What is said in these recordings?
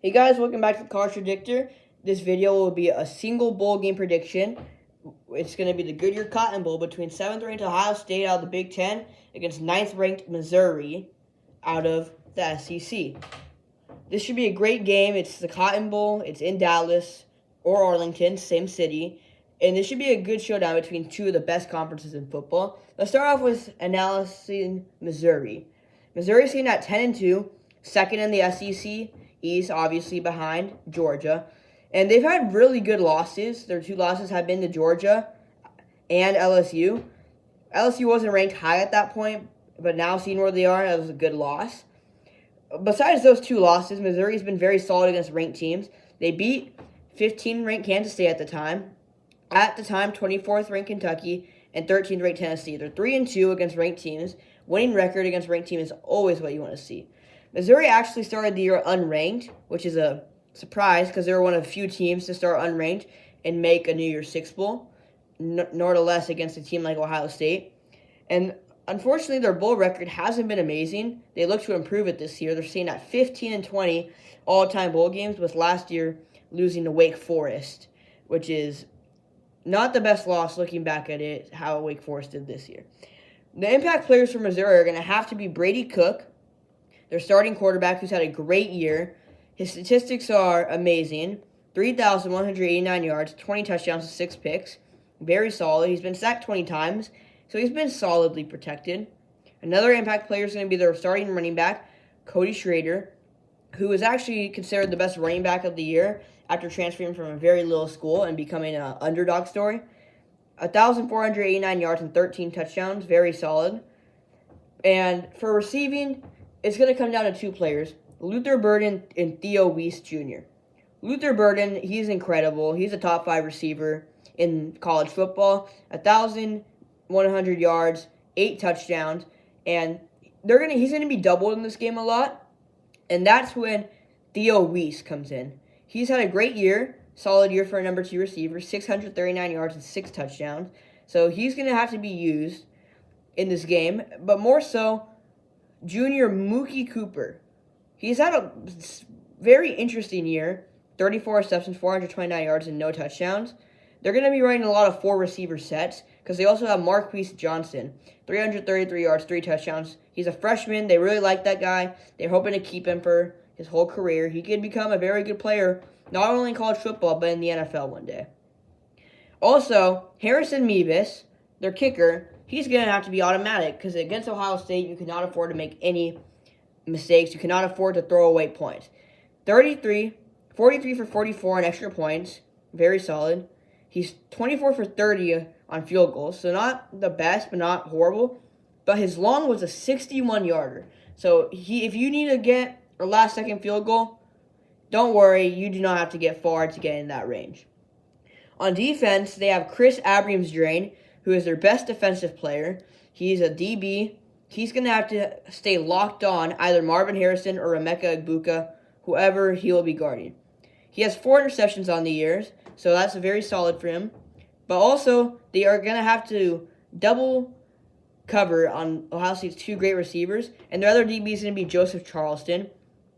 Hey guys, welcome back to the College Predictor. This video will be a single bowl game prediction. It's going to be the Goodyear Cotton Bowl between 7th ranked Ohio State out of the Big Ten against 9th ranked Missouri out of the SEC. This should be a great game. It's the Cotton Bowl. It's in Dallas or Arlington, same city. And this should be a good showdown between two of the best conferences in football. Let's start off with analyzing Missouri. Missouri is sitting at 10-2, second in the SEC East, obviously behind Georgia. And they've had really good losses. Their two losses have been to Georgia and LSU. LSU wasn't ranked high at that point, but now seeing where they are, that was a good loss. Besides those two losses, Missouri's been very solid against ranked teams. They beat 15th ranked Kansas State at the time. At the time, 24th ranked Kentucky and 13th ranked Tennessee. They're 3-2 against ranked teams. Winning record against ranked teams is always what you want to see. Missouri actually started the year unranked, which is a surprise because they were one of the few teams to start unranked and make a New Year's Six Bowl, nonetheless against a team like Ohio State. And unfortunately, their bowl record hasn't been amazing. They look to improve it this year. They're sitting at 15-20 all-time bowl games, with last year losing to Wake Forest, which is not the best loss looking back at it, how Wake Forest did this year. The impact players for Missouri are going to have to be Brady Cook, their starting quarterback, who's had a great year. His statistics are amazing. 3,189 yards, 20 touchdowns, and 6 picks. Very solid. He's been sacked 20 times, so he's been solidly protected. Another impact player is going to be their starting running back, Cody Schrader, who is actually considered the best running back of the year after transferring from a very little school and becoming an underdog story. 1,489 yards and 13 touchdowns. Very solid. And for receiving, it's going to come down to two players, Luther Burden and Theo Wease Jr. Luther Burden, he's incredible. He's a top 5 receiver in college football. 1,100 yards, 8 touchdowns, and he's going to be doubled in this game a lot. And that's when Theo Wease comes in. He's had a great year, solid year for a number 2 receiver, 639 yards and 6 touchdowns. So he's going to have to be used in this game, but more so, junior Mookie Cooper. He's had a very interesting year, 34 receptions, 429 yards, and no touchdowns. They're going to be running a lot of 4 receiver sets because they also have Marquise Johnson, 333 yards, 3 touchdowns. He's a freshman. They really like that guy. They're hoping to keep him for his whole career. He could become a very good player, not only in college football, but in the NFL one day. Also, Harrison Mevis, their kicker, he's going to have to be automatic because against Ohio State, you cannot afford to make any mistakes. You cannot afford to throw away points. 43 for 44 on extra points. Very solid. He's 24 for 30 on field goals, so not the best, but not horrible. But his long was a 61-yarder. So if you need to get a last-second field goal, don't worry. You do not have to get far to get in that range. On defense, they have Chris Abriams-Drain, who is their best defensive player. He's a DB. He's going to have to stay locked on either Marvin Harrison or Emeka Egbuka, whoever he will be guarding. He has 4 interceptions on the years, so that's very solid for him. But also, they are going to have to double cover on Ohio State's 2 great receivers, and their other DB is going to be Joseph Charleston.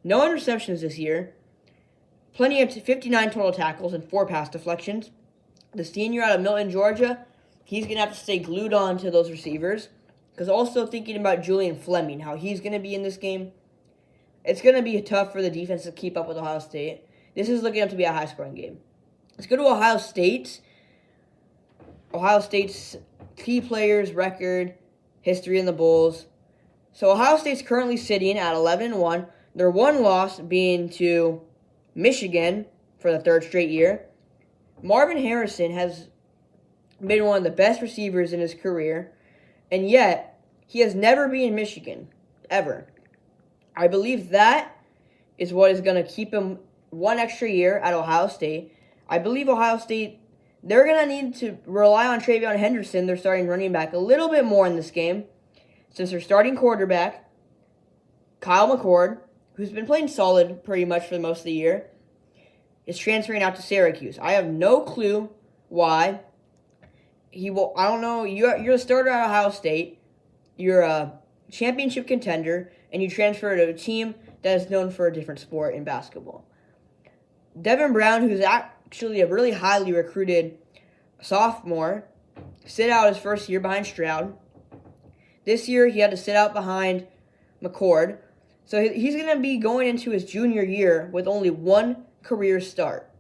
No interceptions this year. Plenty of 59 total tackles and 4 pass deflections. The senior out of Milton, Georgia, he's going to have to stay glued on to those receivers. Because also thinking about Julian Fleming, how he's going to be in this game, it's going to be tough for the defense to keep up with Ohio State. This is looking up to be a high-scoring game. Let's go to Ohio State. Ohio State's key players, record, history in the Bulls. So Ohio State's currently sitting at 11-1. Their one loss being to Michigan for the 3rd straight year. Marvin Harrison has been one of the best receivers in his career, and yet he has never been in Michigan, ever. I believe that is what is going to keep him one extra year at Ohio State. I believe Ohio State, they're going to need to rely on TreVeyon Henderson, their starting running back, a little bit more in this game, since their starting quarterback, Kyle McCord, who's been playing solid pretty much for most of the year, is transferring out to Syracuse. I have no clue why. I don't know. You're a starter at Ohio State. You're a championship contender, and you transfer to a team that is known for a different sport in basketball. Devin Brown, who's actually a really highly recruited sophomore, sit out his first year behind Stroud. This year, he had to sit out behind McCord. So he's going to be going into his junior year with only one career start.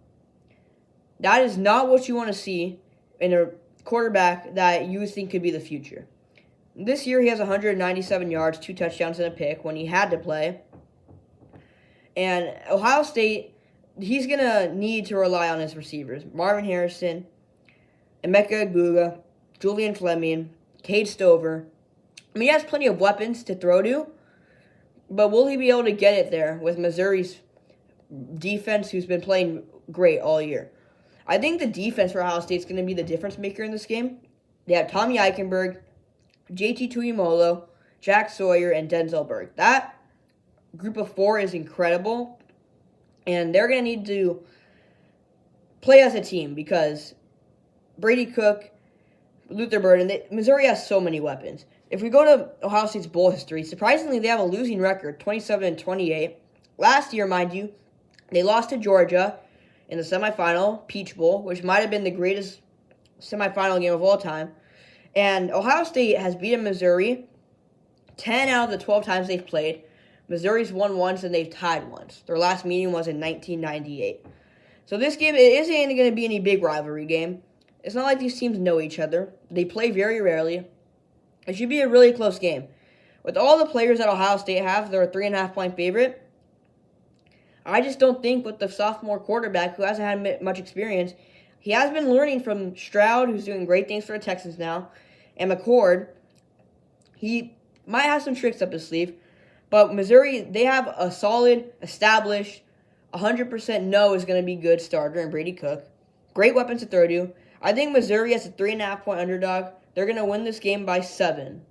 That is not what you want to see in a quarterback that you think could be the future. This year, he has 197 yards, 2 touchdowns, and a pick when he had to play. And Ohio State, he's going to need to rely on his receivers. Marvin Harrison, Emeka Egbuka, Julian Fleming, Cade Stover. I mean, he has plenty of weapons to throw to, but will he be able to get it there with Missouri's defense, who's been playing great all year? I think the defense for Ohio State is going to be the difference maker in this game. They have Tommy Eichenberg, JT Tuimoloau, Jack Sawyer, and Denzel Burke. That group of 4 is incredible, and they're going to need to play as a team because Brady Cook, Luther Burden, Missouri has so many weapons. If we go to Ohio State's bowl history, surprisingly, they have a losing record, 27-28. Last year, mind you, they lost to Georgia in the semifinal, Peach Bowl, which might have been the greatest semifinal game of all time. And Ohio State has beaten Missouri 10 out of the 12 times they've played. Missouri's won once and they've tied once. Their last meeting was in 1998. So this game, it isn't going to be any big rivalry game. It's not like these teams know each other. They play very rarely. It should be a really close game. With all the players that Ohio State have, they're a 3.5-point favorite. I just don't think with the sophomore quarterback who hasn't had much experience, he has been learning from Stroud, who's doing great things for the Texans now, and McCord. He might have some tricks up his sleeve, but Missouri, they have a solid, established, 100% know is going to be good starter in Brady Cook. Great weapons to throw to. I think Missouri as a 3.5-point underdog. They're going to win this game by 7.